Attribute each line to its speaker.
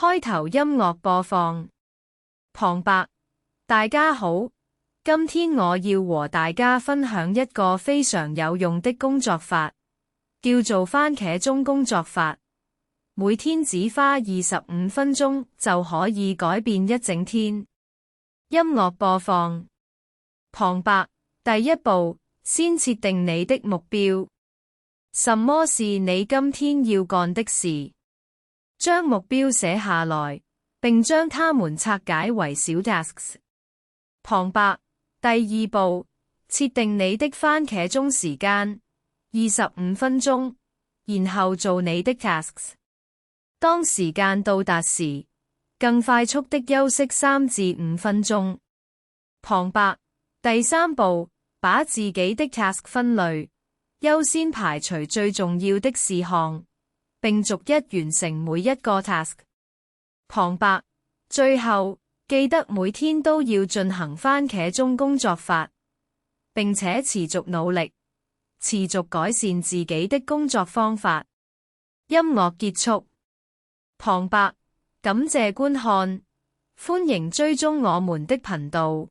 Speaker 1: 開頭音樂播放。旁白：大家好，今天我要和大家分享一個非常有用的工作法，叫做番茄鐘工作法。每天只花25分鐘就可以改變一整天。音樂播放。旁白：第一步，先設定你的目標。什麼是你今天要幹的事？將目標寫下來，並將它們拆解為小 tasks。旁白：第二步，設定你的番茄鐘時間，25分鐘，然後做你的 tasks。當時間到達時，更快速的休息3至5分鐘。旁白：第三步，把自己的 task 分類，優先排除最重要的事項，並逐一完成每一個 task。旁白：最後，記得每天都要進行番茄鐘工作法，並且持續努力，持續改善自己的工作方法。音樂結束。旁白：感謝觀看，歡迎追蹤我們的頻道。